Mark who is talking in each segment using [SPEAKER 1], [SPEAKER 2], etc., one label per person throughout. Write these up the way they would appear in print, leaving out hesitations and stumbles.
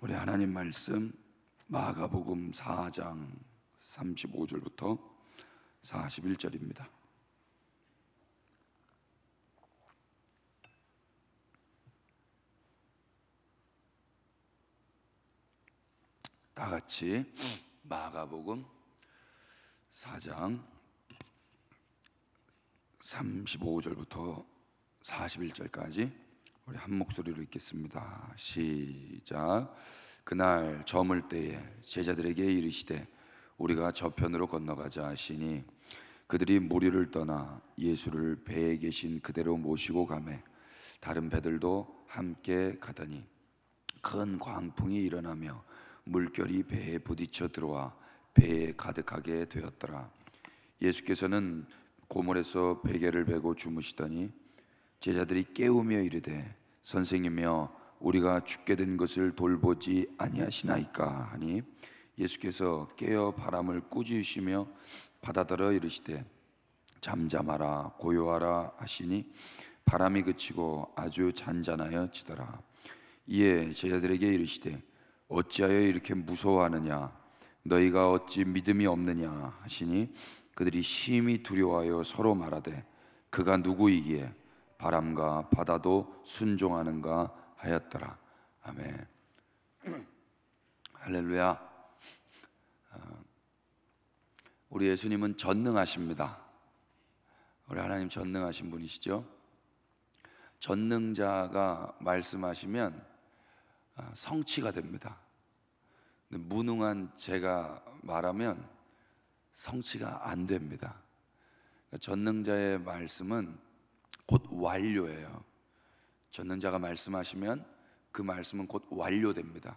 [SPEAKER 1] 우리 하나님 말씀 마가복음 4장 35절부터 41절입니다. 다 같이 마가복음 4장 35절부터 41절까지 우리 한 목소리로 읽겠습니다. 시작. 그날 저물 때에 제자들에게 이르시되 우리가 저편으로 건너가자 하시니 그들이 무리를 떠나 예수를 배에 계신 그대로 모시고 가매 다른 배들도 함께 가더니 큰 광풍이 일어나며 물결이 배에 부딪혀 들어와 배에 가득하게 되었더라. 예수께서는 고물에서 베개를 베고 주무시더니 제자들이 깨우며 이르되 선생님이여 우리가 죽게 된 것을 돌보지 아니하시나이까 하니 예수께서 깨어 바람을 꾸짖으시며 바다더러 이르시되 잠잠하라 고요하라 하시니 바람이 그치고 아주 잔잔하여 지더라. 이에 제자들에게 이르시되 어찌하여 이렇게 무서워하느냐 너희가 어찌 믿음이 없느냐 하시니 그들이 심히 두려워하여 서로 말하되 그가 누구이기에 바람과 바다도 순종하는가 하였더라. 아멘. 할렐루야. 우리 예수님은 전능하십니다. 우리 하나님 전능하신 분이시죠. 전능자가 말씀하시면 성취가 됩니다. 근데 무능한 제가 말하면 성취가 안 됩니다. 전능자의 말씀은 곧 완료예요. 전능자가 말씀하시면 그 말씀은 곧 완료됩니다.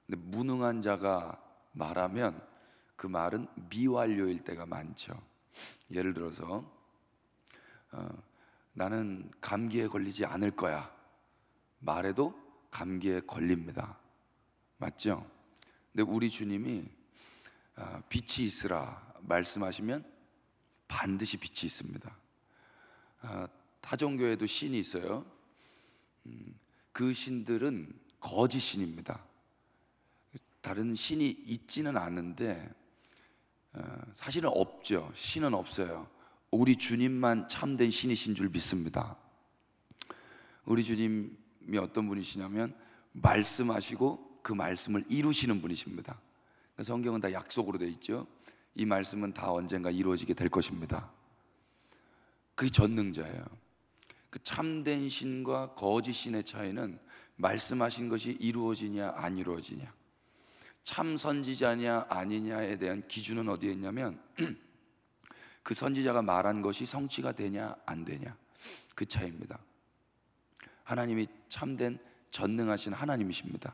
[SPEAKER 1] 근데 무능한 자가 말하면 그 말은 미완료일 때가 많죠. 예를 들어서 나는 감기에 걸리지 않을 거야 말해도 감기에 걸립니다. 맞죠? 근데 우리 주님이 빛이 있으라 말씀하시면 반드시 빛이 있습니다. 타종교에도 신이 있어요. 그 신들은 거짓 신입니다. 다른 신이 있지는 않은데 사실은 없죠. 신은 없어요. 우리 주님만 참된 신이신 줄 믿습니다. 우리 주님이 어떤 분이시냐면 말씀하시고 그 말씀을 이루시는 분이십니다. 성경은 다 약속으로 되어 있죠. 이 말씀은 다 언젠가 이루어지게 될 것입니다. 그게 전능자예요. 그 참된 신과 거짓 신의 차이는 말씀하신 것이 이루어지냐 안 이루어지냐, 참 선지자냐 아니냐에 대한 기준은 어디에 있냐면 그 선지자가 말한 것이 성취가 되냐 안 되냐, 그 차이입니다. 하나님이 참된 전능하신 하나님이십니다.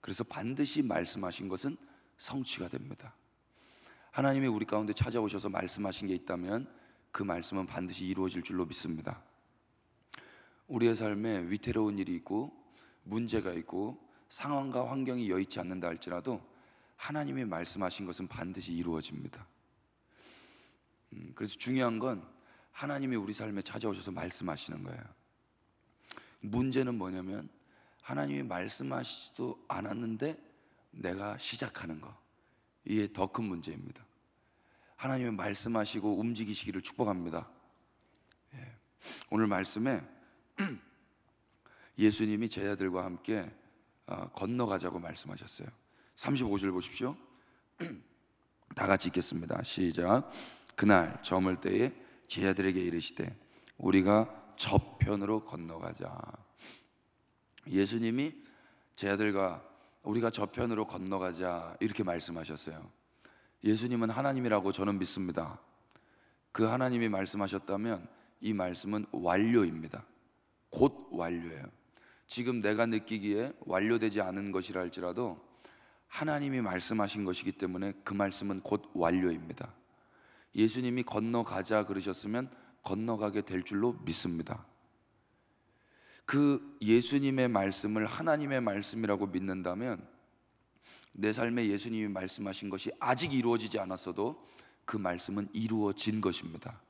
[SPEAKER 1] 그래서 반드시 말씀하신 것은 성취가 됩니다. 하나님이 우리 가운데 찾아오셔서 말씀하신 게 있다면 그 말씀은 반드시 이루어질 줄로 믿습니다. 우리의 삶에 위태로운 일이 있고 문제가 있고 상황과 환경이 여의치 않는다 할지라도 하나님이 말씀하신 것은 반드시 이루어집니다. 그래서 중요한 건 하나님이 우리 삶에 찾아오셔서 말씀하시는 거예요. 문제는 뭐냐면 하나님이 말씀하시지도 않았는데 내가 시작하는 거, 이게 더 큰 문제입니다. 하나님이 말씀하시고 움직이시기를 축복합니다. 오늘 말씀에 예수님이 제자들과 함께 건너가자고 말씀하셨어요. 35절 보십시오. 다 같이 읽겠습니다. 시작. 그날 저물 때에 제자들에게 이르시되 우리가 저편으로 건너가자. 예수님이 제자들과 우리가 저편으로 건너가자 이렇게 말씀하셨어요. 예수님은 하나님이라고 저는 믿습니다. 그 하나님이 말씀하셨다면 이 말씀은 완료입니다. 곧 완료예요. 지금 내가 느끼기에 완료되지 않은 것이라 할지라도 하나님이 말씀하신 것이기 때문에 그 말씀은 곧 완료입니다. 예수님이 건너가자 그러셨으면 건너가게 될 줄로 믿습니다. 그 예수님의 말씀을 하나님의 말씀이라고 믿는다면 내 삶에 예수님이 말씀하신 것이 아직 이루어지지 않았어도 그 말씀은 이루어진 것입니다.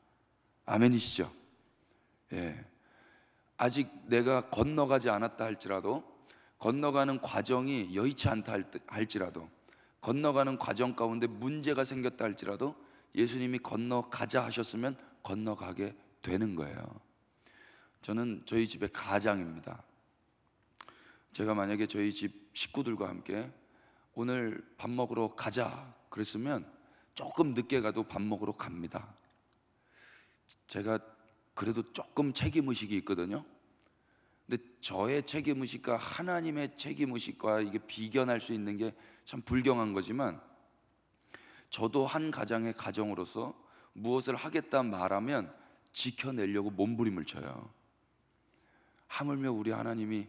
[SPEAKER 1] 아멘이시죠? 예. 아직 내가 건너가지 않았다 할지라도 건너가는 과정이 여의치 않다 할지라도, 건너가는 과정 가운데 문제가 생겼다 할지라도 예수님이 건너가자 하셨으면 건너가게 되는 거예요. 저는 저희 집의 가장입니다. 제가 만약에 저희 집 식구들과 함께 오늘 밥 먹으러 가자 그랬으면 조금 늦게 가도 밥 먹으러 갑니다. 제가 그래도 조금 책임의식이 있거든요. 근데 저의 책임의식과 하나님의 책임의식과 이게 비견할 수 있는 게 참 불경한 거지만, 저도 한 가장의 가정으로서 무엇을 하겠다 말하면 지켜내려고 몸부림을 쳐요. 하물며 우리 하나님이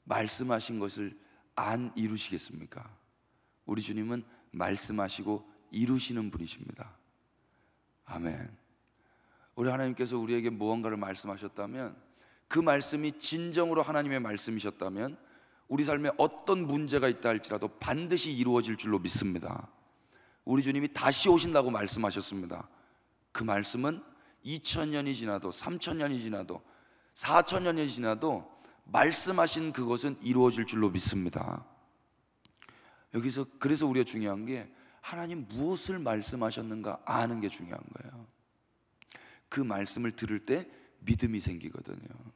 [SPEAKER 1] 말씀하신 것을 안 이루시겠습니까? 우리 주님은 말씀하시고 이루시는 분이십니다. 아멘. 우리 하나님께서 우리에게 무언가를 말씀하셨다면, 그 말씀이 진정으로 하나님의 말씀이셨다면 우리 삶에 어떤 문제가 있다 할지라도 반드시 이루어질 줄로 믿습니다. 우리 주님이 다시 오신다고 말씀하셨습니다. 그 말씀은 2000년이 지나도 3000년이 지나도 4000년이 지나도 말씀하신 그것은 이루어질 줄로 믿습니다. 여기서 그래서 우리가 중요한 게 하나님 무엇을 말씀하셨는가 아는 게 중요한 거예요. 그 말씀을 들을 때 믿음이 생기거든요.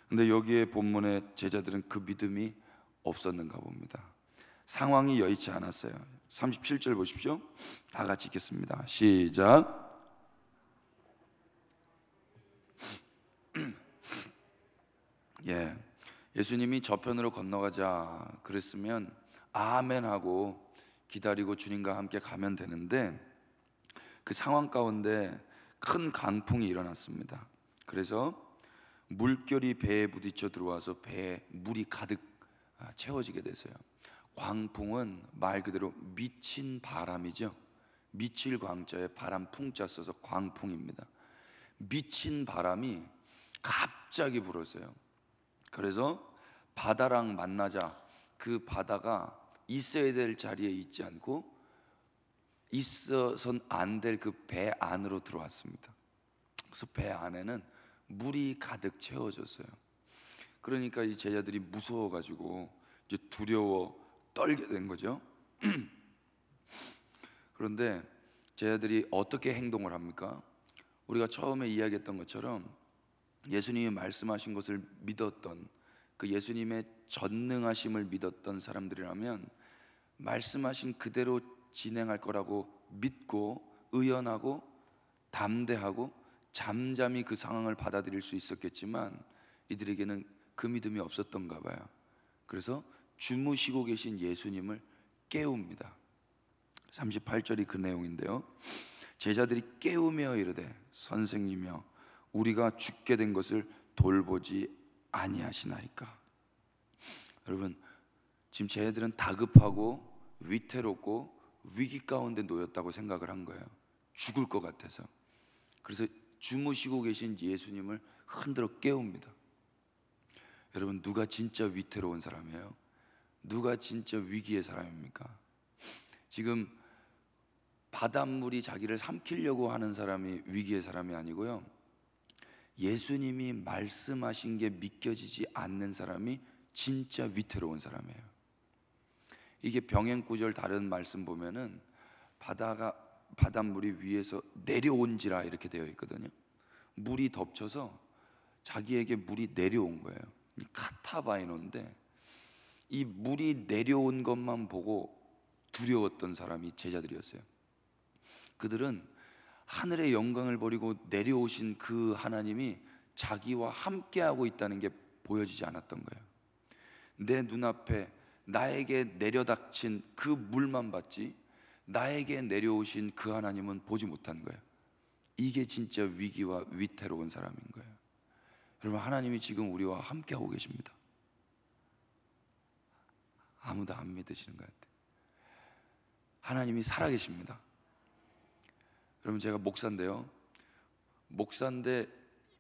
[SPEAKER 1] 근데 여기에 본문의 제자들은 그 믿음이 없었는가 봅니다. 상황이 여의치 않았어요. 37절 보십시오. 다 같이 읽겠습니다. 시작. 예수님이 저편으로 건너가자 그랬으면 아멘 하고 기다리고 주님과 함께 가면 되는데, 그 상황 가운데 큰 강풍이 일어났습니다. 그래서 물결이 배에 부딪혀 들어와서 배에 물이 가득 채워지게 됐어요. 광풍은 말 그대로 미친 바람이죠. 미칠 광자에 바람 풍자 써서 광풍입니다. 미친 바람이 갑자기 불었어요. 그래서 바다랑 만나자 그 바다가 있어야 될 자리에 있지 않고 있어선 안 될 그 배 안으로 들어왔습니다. 그래서 배 안에는 물이 가득 채워졌어요. 그러니까 이 제자들이 무서워가지고 이제 두려워 떨게 된 거죠. 그런데 제자들이 어떻게 행동을 합니까? 우리가 처음에 이야기했던 것처럼 예수님이 말씀하신 것을 믿었던, 그 예수님의 전능하심을 믿었던 사람들이라면 말씀하신 그대로 진행할 거라고 믿고 의연하고 담대하고 잠잠히 그 상황을 받아들일 수 있었겠지만, 이들에게는 그 믿음이 없었던가 봐요. 그래서 주무시고 계신 예수님을 깨웁니다. 38절이 그 내용인데요. 제자들이 깨우며 이르되 선생님이여 우리가 죽게 된 것을 돌보지 아니하시나이까. 여러분, 지금 제자들은 다급하고 위태롭고 위기 가운데 놓였다고 생각을 한 거예요. 죽을 것 같아서. 그래서 주무시고 계신 예수님을 흔들어 깨웁니다. 여러분, 누가 진짜 위태로운 사람이에요? 누가 진짜 위기의 사람입니까? 지금 바닷물이 자기를 삼키려고 하는 사람이 위기의 사람이 아니고요, 예수님이 말씀하신 게 믿겨지지 않는 사람이 진짜 위태로운 사람이에요. 이게 병행구절 다른 말씀 보면은 바닷물이 위에서 내려온지라 이렇게 되어 있거든요. 물이 덮쳐서 자기에게 물이 내려온 거예요. 카타바이노인데 이 물이 내려온 것만 보고 두려웠던 사람이 제자들이었어요. 그들은 하늘의 영광을 버리고 내려오신 그 하나님이 자기와 함께하고 있다는 게 보여지지 않았던 거예요. 내 눈앞에 나에게 내려닥친 그 물만 봤지 나에게 내려오신 그 하나님은 보지 못한 거예요. 이게 진짜 위기와 위태로운 사람인 거예요. 여러분, 하나님이 지금 우리와 함께하고 계십니다. 아무도 안 믿으시는 것 같아요. 하나님이 살아계십니다. 여러분, 제가 목사인데요,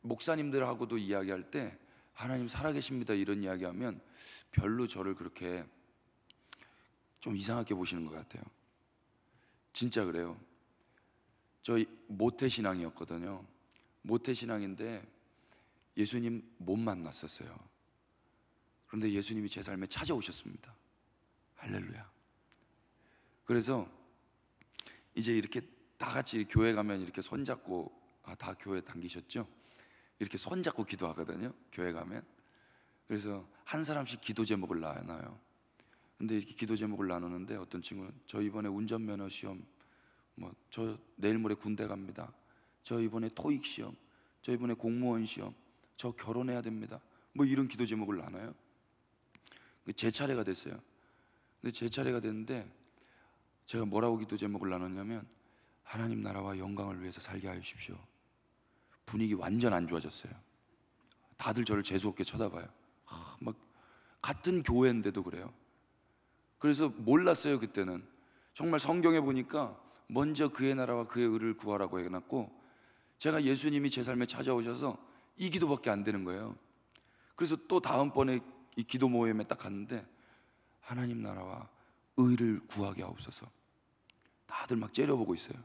[SPEAKER 1] 목사님들하고도 이야기할 때 하나님 살아계십니다 이런 이야기하면 별로 저를 그렇게 좀 이상하게 보시는 것 같아요. 진짜 그래요. 저 모태신앙이었거든요. 모태신앙인데 예수님 못 만났었어요. 그런데 예수님이 제 삶에 찾아오셨습니다. 할렐루야. 그래서 이제 이렇게 다 같이 교회 가면 이렇게 손잡고, 다 교회 다니셨죠? 이렇게 손잡고 기도하거든요, 교회 가면. 그래서 한 사람씩 기도 제목을 나눠요. 근데 이렇게 기도 제목을 나누는데 어떤 친구는 저 이번에 운전면허 시험, 저 내일 모레 군대 갑니다, 저 이번에 토익 시험, 저 이번에 공무원 시험, 저 결혼해야 됩니다, 이런 기도 제목을 나눠요. 제 차례가 됐어요. 근데 제 차례가 됐는데 제가 뭐라고 기도 제목을 나눴냐면, 하나님 나라와 영광을 위해서 살게 하여 주십시오. 분위기 완전 안 좋아졌어요. 다들 저를 재수없게 쳐다봐요. 막 같은 교회인데도 그래요. 그래서 몰랐어요. 그때는 정말 성경에 보니까 먼저 그의 나라와 그의 의를 구하라고 해놨고, 제가 예수님이 제 삶에 찾아오셔서 이 기도밖에 안 되는 거예요. 그래서 또 다음번에 이 기도 모임에 딱 갔는데, 하나님 나라와 의를 구하게 하옵소서. 다들 막 째려보고 있어요.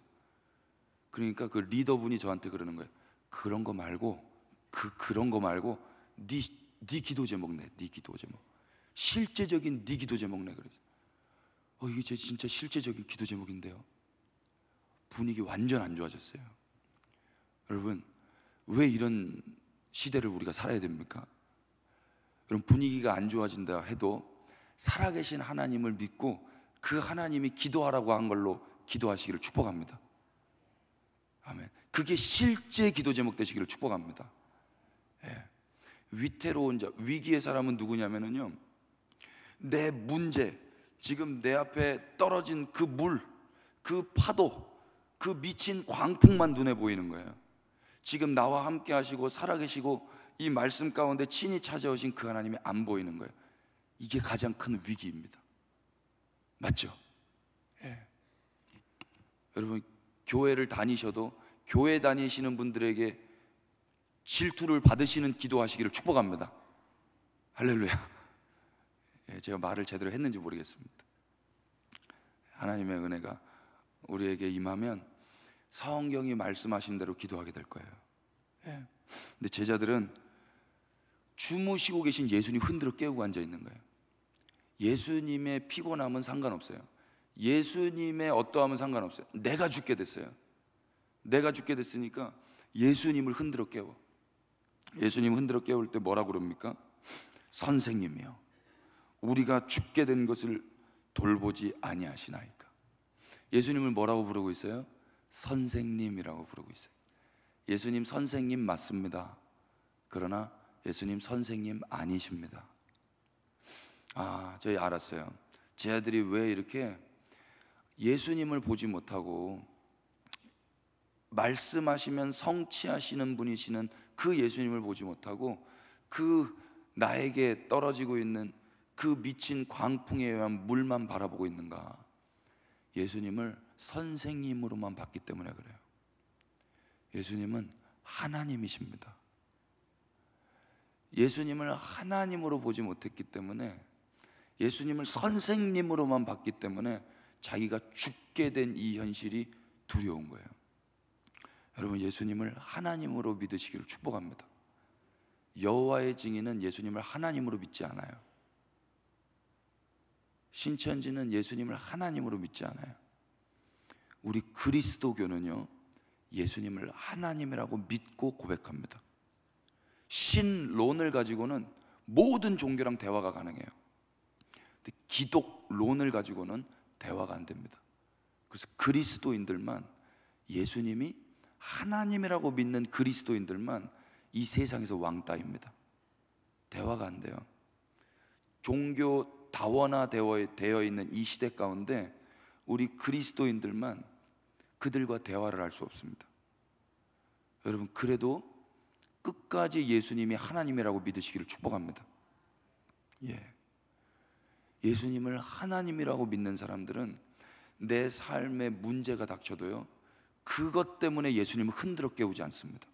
[SPEAKER 1] 그러니까 그 리더분이 저한테 그러는 거예요. 그런 거 말고 그런 거 말고 네 기도 제목 내. 네 기도 제목, 실제적인 네 기도 제목 내. 그래서 이게 제 진짜 실제적인 기도 제목인데요. 분위기 완전 안 좋아졌어요. 여러분, 왜 이런 시대를 우리가 살아야 됩니까? 여러분, 분위기가 안 좋아진다 해도 살아계신 하나님을 믿고 그 하나님이 기도하라고 한 걸로 기도하시기를 축복합니다. 아멘. 그게 실제 기도 제목 되시기를 축복합니다. 예. 위태로운 자, 위기의 사람은 누구냐면요, 내 문제, 지금 내 앞에 떨어진 그 물, 그 파도, 그 미친 광풍만 눈에 보이는 거예요. 지금 나와 함께 하시고 살아계시고 이 말씀 가운데 친히 찾아오신 그 하나님이 안 보이는 거예요. 이게 가장 큰 위기입니다. 맞죠? 예. 여러분, 교회를 다니셔도 교회 다니시는 분들에게 질투를 받으시는 기도하시기를 축복합니다. 할렐루야. 예, 제가 말을 제대로 했는지 모르겠습니다. 하나님의 은혜가 우리에게 임하면 성경이 말씀하신 대로 기도하게 될 거예요. 예. 근데 제자들은 주무시고 계신 예수님 흔들어 깨우고 앉아 있는 거예요. 예수님의 피곤함은 상관없어요. 예수님의 어떠함은 상관없어요. 내가 죽게 됐어요. 내가 죽게 됐으니까 예수님을 흔들어 깨워. 예수님 흔들어 깨울 때 뭐라고 그럽니까? 선생님이요, 우리가 죽게 된 것을 돌보지 아니하시나이까. 예수님을 뭐라고 부르고 있어요? 선생님이라고 부르고 있어요. 예수님 선생님 맞습니다. 그러나 예수님 선생님 아니십니다. 저희 알았어요. 제 아들이 왜 이렇게 예수님을 보지 못하고 말씀하시면 성취하시는 분이시는 그 예수님을 보지 못하고 그 나에게 떨어지고 있는 그 미친 광풍에 의한 물만 바라보고 있는가? 예수님을 선생님으로만 봤기 때문에 그래요. 예수님은 하나님이십니다. 예수님을 하나님으로 보지 못했기 때문에, 예수님을 선생님으로만 봤기 때문에 자기가 죽게 된 이 현실이 두려운 거예요. 여러분, 예수님을 하나님으로 믿으시기를 축복합니다. 여호와의 증인은 예수님을 하나님으로 믿지 않아요. 신천지는 예수님을 하나님으로 믿지 않아요. 우리 그리스도교는요, 예수님을 하나님이라고 믿고 고백합니다. 신론을 가지고는 모든 종교랑 대화가 가능해요. 근데 기독론을 가지고는 대화가 안 됩니다. 그래서 그리스도인들만, 예수님이 하나님이라고 믿는 그리스도인들만 이 세상에서 왕따입니다. 대화가 안 돼요. 종교 다원화되어 있는 이 시대 가운데 우리 그리스도인들만 그들과 대화를 할 수 없습니다. 여러분, 그래도 끝까지 예수님이 하나님이라고 믿으시기를 축복합니다. 예수님을 하나님이라고 믿는 사람들은 내 삶에 문제가 닥쳐도요, 그것 때문에 예수님을 흔들어 깨우지 않습니다.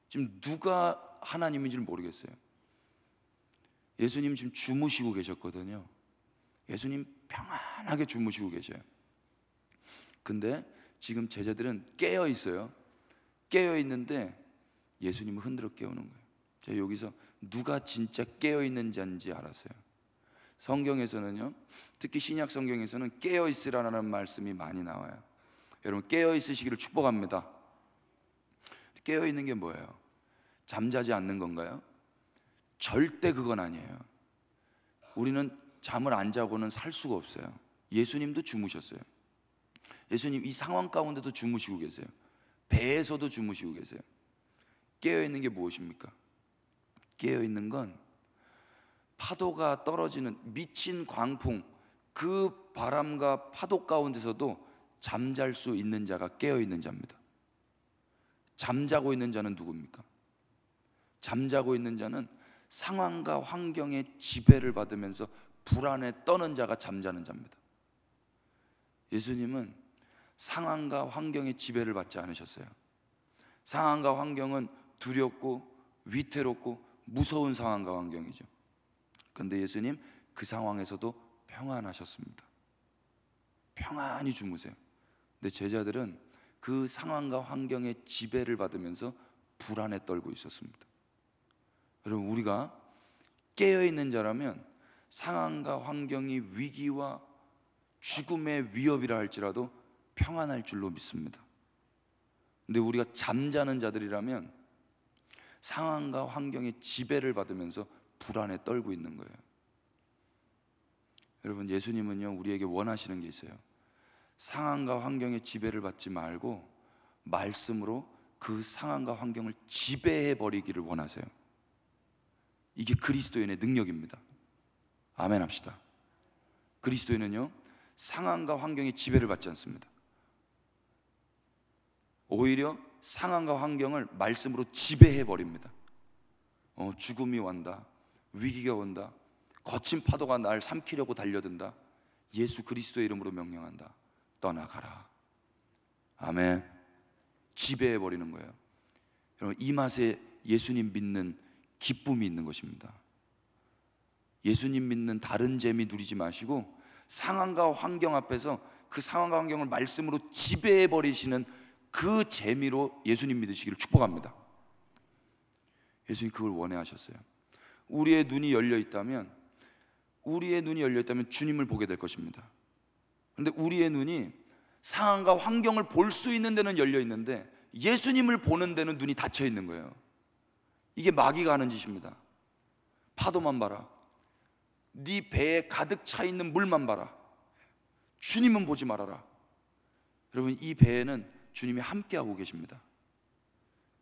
[SPEAKER 1] 지금 누가 하나님인지를 모르겠어요. 예수님 지금 주무시고 계셨거든요. 예수님 평안하게 주무시고 계셔요. 근데 지금 제자들은 깨어 있어요. 깨어 있는데 예수님을 흔들어 깨우는 거예요. 제가 여기서 누가 진짜 깨어 있는 자인지 알았어요. 성경에서는요, 특히 신약 성경에서는 깨어 있으라는 말씀이 많이 나와요. 여러분, 깨어 있으시기를 축복합니다. 깨어 있는 게 뭐예요? 잠자지 않는 건가요? 절대 그건 아니에요. 우리는 잠을 안 자고는 살 수가 없어요. 예수님도 주무셨어요. 예수님 이 상황 가운데도 주무시고 계세요. 배에서도 주무시고 계세요. 깨어 있는 게 무엇입니까? 깨어 있는 건 파도가 떨어지는 미친 광풍, 그 바람과 파도 가운데서도 잠잘 수 있는 자가 깨어 있는 자입니다. 잠자고 있는 자는 누굽니까? 잠자고 있는 자는 상황과 환경의 지배를 받으면서 불안에 떠는 자가 잠자는 자입니다. 예수님은 상황과 환경의 지배를 받지 않으셨어요. 상황과 환경은 두렵고 위태롭고 무서운 상황과 환경이죠. 그런데 예수님 그 상황에서도 평안하셨습니다. 평안히 주무세요. 근데 제자들은 그 상황과 환경의 지배를 받으면서 불안에 떨고 있었습니다. 여러분, 우리가 깨어있는 자라면 상황과 환경이 위기와 죽음의 위협이라 할지라도 평안할 줄로 믿습니다. 근데 우리가 잠자는 자들이라면 상황과 환경의 지배를 받으면서 불안에 떨고 있는 거예요. 여러분, 예수님은요, 우리에게 원하시는 게 있어요. 상황과 환경의 지배를 받지 말고 말씀으로 그 상황과 환경을 지배해 버리기를 원하세요. 이게 그리스도인의 능력입니다. 아멘 합시다. 그리스도인은요, 상황과 환경의 지배를 받지 않습니다. 오히려 상황과 환경을 말씀으로 지배해 버립니다. 죽음이 온다, 위기가 온다, 거친 파도가 날 삼키려고 달려든다. 예수 그리스도의 이름으로 명령한다. 떠나가라. 아멘. 지배해 버리는 거예요. 여러분, 이 맛에 예수님 믿는 기쁨이 있는 것입니다. 예수님 믿는 다른 재미 누리지 마시고 상황과 환경 앞에서 그 상황과 환경을 말씀으로 지배해 버리시는 그 재미로 예수님 믿으시기를 축복합니다. 예수님 그걸 원해하셨어요. 우리의 눈이 열려 있다면 주님을 보게 될 것입니다. 그런데 우리의 눈이 상황과 환경을 볼 수 있는 데는 열려 있는데 예수님을 보는 데는 눈이 닫혀 있는 거예요. 이게 마귀가 하는 짓입니다. 파도만 봐라, 네 배에 가득 차 있는 물만 봐라, 주님은 보지 말아라. 여러분, 이 배에는 주님이 함께하고 계십니다.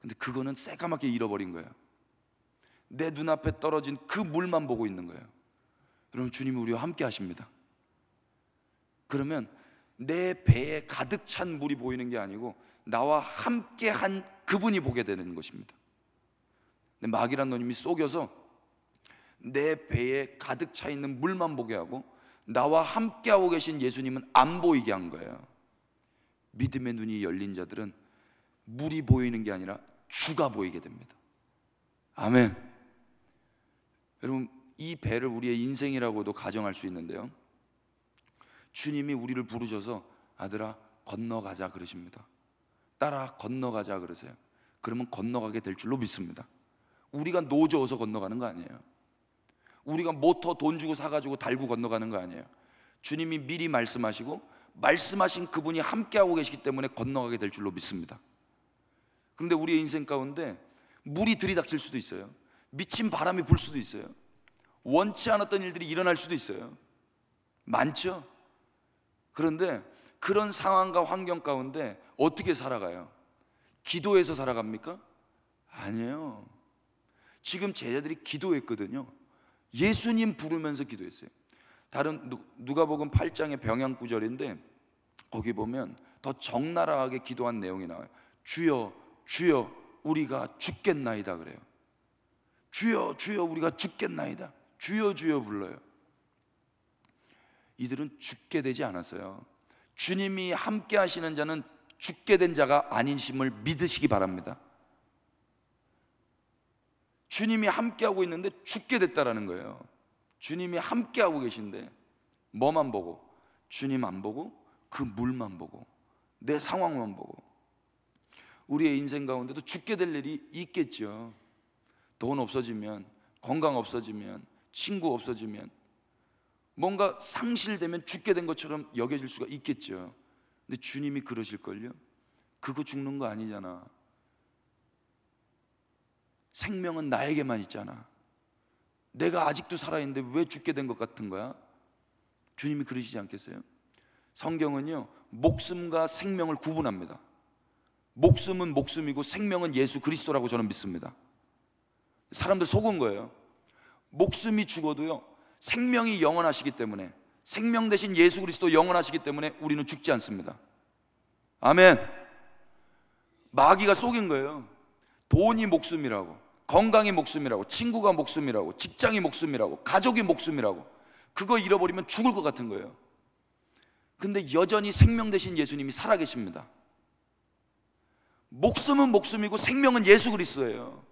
[SPEAKER 1] 근데 그거는 새까맣게 잃어버린 거예요. 내 눈앞에 떨어진 그 물만 보고 있는 거예요. 여러분, 주님이 우리와 함께 하십니다. 그러면 내 배에 가득 찬 물이 보이는 게 아니고 나와 함께한 그분이 보게 되는 것입니다. 근데 마귀란 놈이 속여서 내 배에 가득 차 있는 물만 보게 하고 나와 함께하고 계신 예수님은 안 보이게 한 거예요. 믿음의 눈이 열린 자들은 물이 보이는 게 아니라 주가 보이게 됩니다. 아멘. 여러분, 이 배를 우리의 인생이라고도 가정할 수 있는데요, 주님이 우리를 부르셔서 아들아 건너가자 그러십니다. 따라 건너가자 그러세요. 그러면 건너가게 될 줄로 믿습니다. 우리가 노져서 건너가는 거 아니에요. 우리가 모터 돈 주고 사가지고 달고 건너가는 거 아니에요. 주님이 미리 말씀하시고 말씀하신 그분이 함께하고 계시기 때문에 건너가게 될 줄로 믿습니다. 그런데 우리의 인생 가운데 물이 들이닥칠 수도 있어요. 미친 바람이 불 수도 있어요. 원치 않았던 일들이 일어날 수도 있어요. 많죠? 그런데 그런 상황과 환경 가운데 어떻게 살아가요? 기도해서 살아갑니까? 아니에요. 지금 제자들이 기도했거든요. 예수님 부르면서 기도했어요. 다른 누가복음 8장의 병양 구절인데 거기 보면 더 적나라하게 기도한 내용이 나와요. 주여 주여 우리가 죽겠나이다 그래요. 주여 주여 우리가 죽겠나이다. 주여 주여 불러요. 이들은 죽게 되지 않았어요. 주님이 함께 하시는 자는 죽게 된 자가 아니심을 믿으시기 바랍니다. 주님이 함께하고 있는데 죽게 됐다라는 거예요. 주님이 함께하고 계신데 뭐만 보고? 주님 안 보고 그 물만 보고 내 상황만 보고. 우리의 인생 가운데도 죽게 될 일이 있겠죠. 돈 없어지면 건강 없어지면, 친구 없어지면, 뭔가 상실되면 죽게 된 것처럼 여겨질 수가 있겠죠. 근데 주님이 그러실걸요. 그거 죽는 거 아니잖아. 생명은 나에게만 있잖아. 내가 아직도 살아있는데 왜 죽게 된 것 같은 거야? 주님이 그러시지 않겠어요? 성경은요, 목숨과 생명을 구분합니다. 목숨은 목숨이고 생명은 예수 그리스도라고 저는 믿습니다. 사람들 속은 거예요. 목숨이 죽어도요, 생명이 영원하시기 때문에, 생명 대신 예수 그리스도 영원하시기 때문에 우리는 죽지 않습니다. 아멘. 마귀가 속인 거예요. 돈이 목숨이라고, 건강이 목숨이라고, 친구가 목숨이라고, 직장이 목숨이라고, 가족이 목숨이라고. 그거 잃어버리면 죽을 것 같은 거예요. 근데 여전히 생명 대신 예수님이 살아계십니다. 목숨은 목숨이고 생명은 예수 그리스도예요.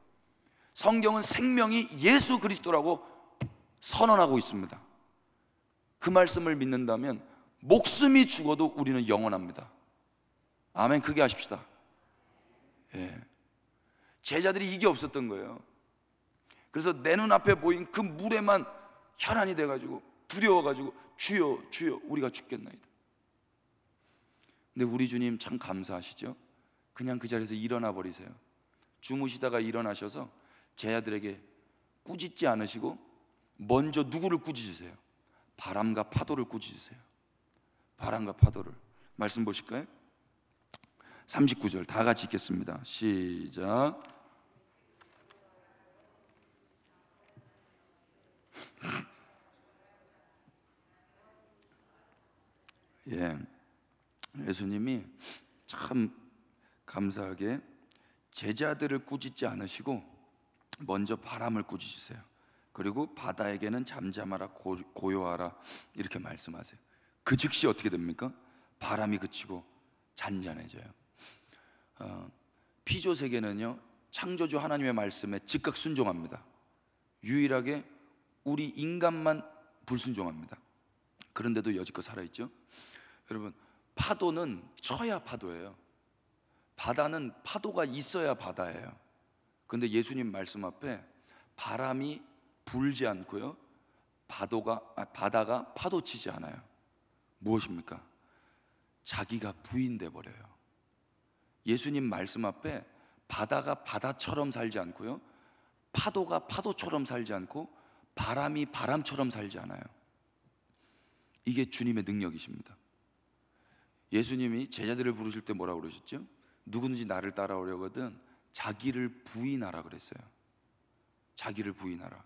[SPEAKER 1] 성경은 생명이 예수 그리스도라고 선언하고 있습니다. 그 말씀을 믿는다면 목숨이 죽어도 우리는 영원합니다. 아멘. 크게 하십시다. 예. 제자들이 이게 없었던 거예요. 그래서 내 눈앞에 보인 그 물에만 혈안이 돼가지고 두려워가지고 주여 주여 우리가 죽겠나이다. 근데 우리 주님 참 감사하시죠. 그냥 그 자리에서 일어나 버리세요. 주무시다가 일어나셔서 제자들에게 꾸짖지 않으시고 먼저 누구를 꾸짖으세요? 바람과 파도를 꾸짖으세요. 바람과 파도를. 말씀 보실까요? 39절 다 같이 읽겠습니다. 시작. 예, 예수님이 참 감사하게 제자들을 꾸짖지 않으시고 먼저 바람을 꾸짖으세요. 그리고 바다에게는 잠잠하라 고요하라 이렇게 말씀하세요. 그 즉시 어떻게 됩니까? 바람이 그치고 잔잔해져요. 피조 세계는요, 창조주 하나님의 말씀에 즉각 순종합니다. 유일하게 우리 인간만 불순종합니다. 그런데도 여지껏 살아있죠. 여러분, 파도는 쳐야 파도예요. 바다는 파도가 있어야 바다예요. 그런데 예수님 말씀 앞에 바람이 불지 않고요, 바다가 파도치지 않아요. 무엇입니까? 자기가 부인돼 버려요. 예수님 말씀 앞에 바다가 바다처럼 살지 않고요, 파도가 파도처럼 살지 않고 바람이 바람처럼 살지 않아요. 이게 주님의 능력이십니다. 예수님이 제자들을 부르실 때 뭐라고 그러셨죠? 누구든지 나를 따라오려거든 자기를 부인하라 그랬어요. 자기를 부인하라.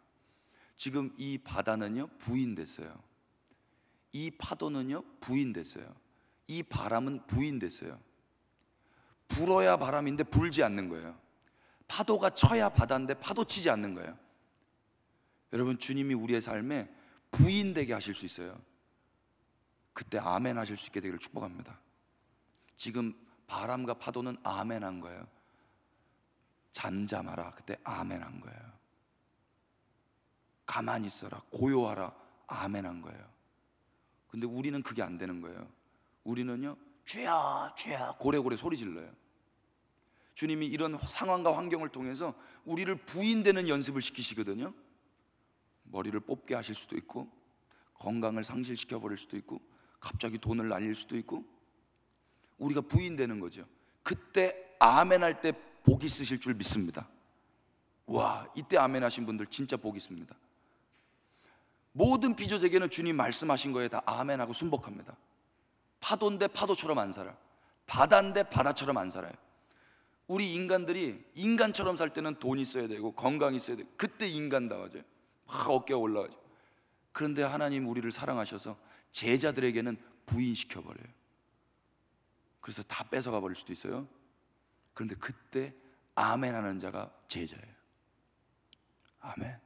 [SPEAKER 1] 지금 이 바다는요 부인됐어요. 이 파도는요 부인됐어요. 이 바람은 부인됐어요. 불어야 바람인데 불지 않는 거예요. 파도가 쳐야 바다인데 파도 치지 않는 거예요. 여러분, 주님이 우리의 삶에 부인되게 하실 수 있어요. 그때 아멘 하실 수 있게 되기를 축복합니다. 지금 바람과 파도는 아멘 한 거예요. 잠잠하라, 그때 아멘 한 거예요. 가만히 있어라, 고요하라, 아멘 한 거예요. 근데 우리는 그게 안 되는 거예요. 우리는요, 주야 주야 고래고래 소리 질러요. 주님이 이런 상황과 환경을 통해서 우리를 부인되는 연습을 시키시거든요. 머리를 뽑게 하실 수도 있고, 건강을 상실시켜 버릴 수도 있고, 갑자기 돈을 날릴 수도 있고, 우리가 부인되는 거죠. 그때 아멘 할 때 복 있으실 줄 믿습니다. 와, 이때 아멘 하신 분들 진짜 복 있습니다. 모든 피조세계는 주님 말씀하신 거에 다 아멘하고 순복합니다. 파도인데 파도처럼 안 살아, 바다인데 바다처럼 안 살아요. 우리 인간들이 인간처럼 살 때는 돈이 있어야 되고 건강이 있어야 되고, 그때 인간다워져요. 막 어깨가 올라가죠. 그런데 하나님 우리를 사랑하셔서 제자들에게는 부인시켜버려요. 그래서 다 뺏어가 버릴 수도 있어요. 그런데 그때 아멘 하는 자가 제자예요. 아멘.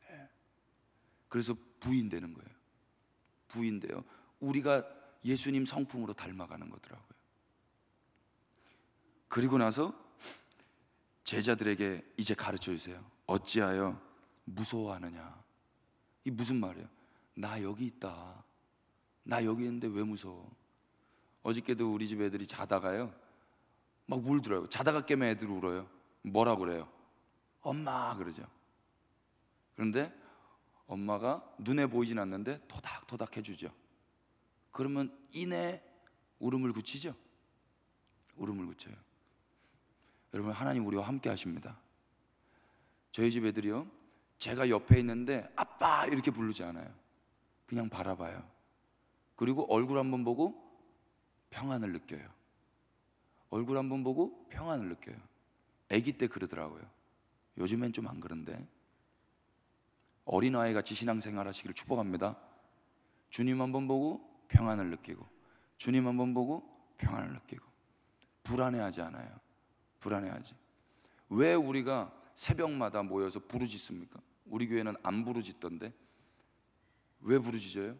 [SPEAKER 1] 네. 그래서 부인되는 거예요. 부인돼요. 우리가 예수님 성품으로 닮아가는 거더라고요. 그리고 나서 제자들에게 이제 가르쳐 주세요. 어찌하여 무서워하느냐. 이 무슨 말이에요? 나 여기 있다. 나 여기 있는데 왜 무서워? 어저께도 우리 집 애들이 자다가요 막 울더라고요. 자다가 깨면 애들 울어요. 뭐라고 그래요? 엄마 그러죠. 그런데 엄마가 눈에 보이진 않는데 토닥토닥 해주죠. 그러면 이내 울음을 그치죠. 울음을 그쳐요. 여러분, 하나님 우리와 함께 하십니다. 저희 집 애들이요, 제가 옆에 있는데 아빠 이렇게 부르지 않아요. 그냥 바라봐요. 그리고 얼굴 한번 보고 평안을 느껴요. 얼굴 한번 보고 평안을 느껴요. 아기 때 그러더라고요. 요즘엔 좀 안 그런데. 어린아이 같이 신앙생활 하시기를 축복합니다. 주님 한번 보고 평안을 느끼고, 주님 한번 보고 평안을 느끼고. 불안해하지 않아요. 불안해하지. 왜 우리가 새벽마다 모여서 부르짖습니까? 우리 교회는 안 부르짖던데. 왜 부르짖어요?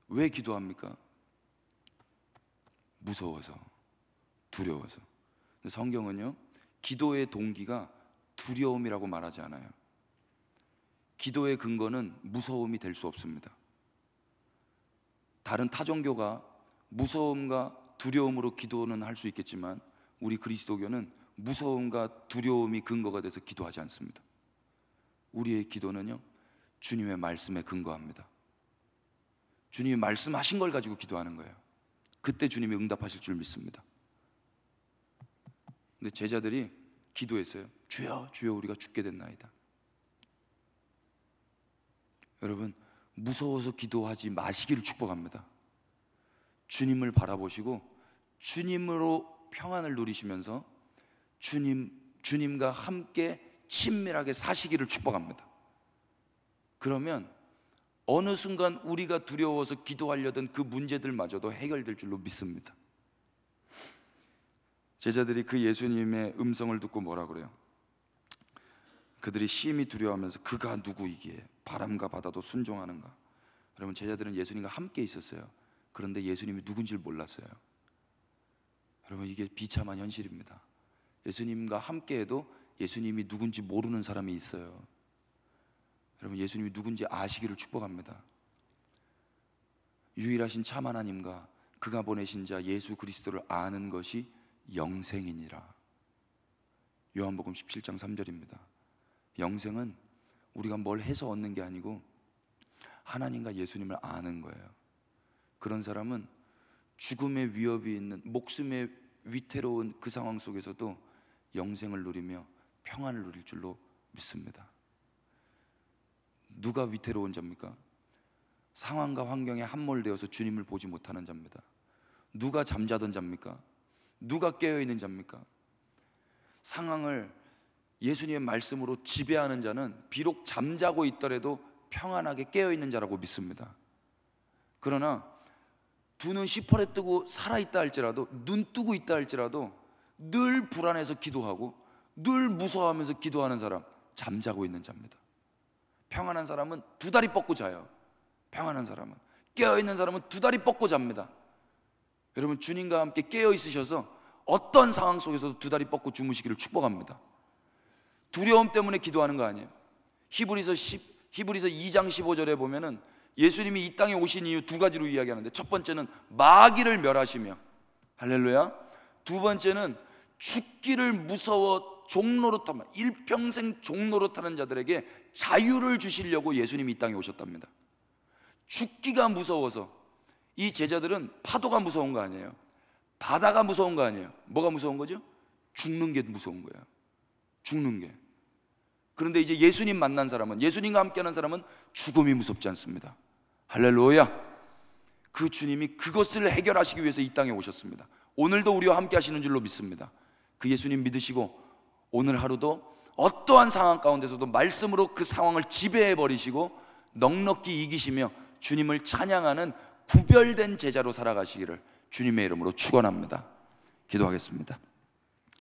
[SPEAKER 1] 왜 기도합니까? 무서워서, 두려워서. 근데 성경은요, 기도의 동기가 두려움이라고 말하지 않아요. 기도의 근거는 무서움이 될 수 없습니다. 다른 타종교가 무서움과 두려움으로 기도는 할 수 있겠지만, 우리 그리스도교는 무서움과 두려움이 근거가 돼서 기도하지 않습니다. 우리의 기도는요, 주님의 말씀에 근거합니다. 주님이 말씀하신 걸 가지고 기도하는 거예요. 그때 주님이 응답하실 줄 믿습니다. 근데 제자들이 기도했어요. 주여, 주여, 우리가 죽게 됐나이다. 여러분, 무서워서 기도하지 마시기를 축복합니다. 주님을 바라보시고 주님으로 평안을 누리시면서 주님과 함께 친밀하게 사시기를 축복합니다. 그러면 어느 순간 우리가 두려워서 기도하려던 그 문제들마저도 해결될 줄로 믿습니다. 제자들이 그 예수님의 음성을 듣고 뭐라 그래요? 그들이 심히 두려워하면서 그가 누구이기에 바람과 바다도 순종하는가? 여러분, 제자들은 예수님과 함께 있었어요. 그런데 예수님이 누군지를 몰랐어요. 여러분, 이게 비참한 현실입니다. 예수님과 함께해도 예수님이 누군지 모르는 사람이 있어요. 여러분, 예수님이 누군지 아시기를 축복합니다. 유일하신 참 하나님과 그가 보내신 자 예수 그리스도를 아는 것이 영생이니라. 요한복음 17장 3절입니다. 영생은 우리가 뭘 해서 얻는 게 아니고 하나님과 예수님을 아는 거예요. 그런 사람은 죽음의 위협이 있는, 목숨의 위태로운 그 상황 속에서도 영생을 누리며 평안을 누릴 줄로 믿습니다. 누가 위태로운 자입니까? 상황과 환경에 함몰되어서 주님을 보지 못하는 자입니다. 누가 잠자던 자입니까? 누가 깨어있는 자입니까? 상황을 예수님의 말씀으로 지배하는 자는 비록 잠자고 있더라도 평안하게 깨어있는 자라고 믿습니다. 그러나 두 눈 시퍼레 뜨고 살아있다 할지라도, 눈 뜨고 있다 할지라도 늘 불안해서 기도하고 늘 무서워하면서 기도하는 사람, 잠자고 있는 자입니다. 평안한 사람은 두 다리 뻗고 자요. 평안한 사람은, 깨어있는 사람은 두 다리 뻗고 잡니다. 여러분, 주님과 함께 깨어있으셔서 어떤 상황 속에서도 두 다리 뻗고 주무시기를 축복합니다. 두려움 때문에 기도하는 거 아니에요. 히브리서 2장 15절에 보면은 예수님이 이 땅에 오신 이유 두 가지로 이야기하는데, 첫 번째는 마귀를 멸하시며, 할렐루야. 두 번째는 죽기를 무서워 종노릇하며 일평생 종노릇하는 자들에게 자유를 주시려고 예수님이 이 땅에 오셨답니다. 죽기가 무서워서 이 제자들은 파도가 무서운 거 아니에요. 바다가 무서운 거 아니에요. 뭐가 무서운 거죠? 죽는 게 무서운 거예요. 죽는 게. 그런데 이제 예수님 만난 사람은, 예수님과 함께하는 사람은 죽음이 무섭지 않습니다. 할렐루야. 그 주님이 그것을 해결하시기 위해서 이 땅에 오셨습니다. 오늘도 우리와 함께 하시는 줄로 믿습니다. 그 예수님 믿으시고 오늘 하루도 어떠한 상황 가운데서도 말씀으로 그 상황을 지배해 버리시고 넉넉히 이기시며 주님을 찬양하는 구별된 제자로 살아가시기를 주님의 이름으로 축원합니다. 기도하겠습니다.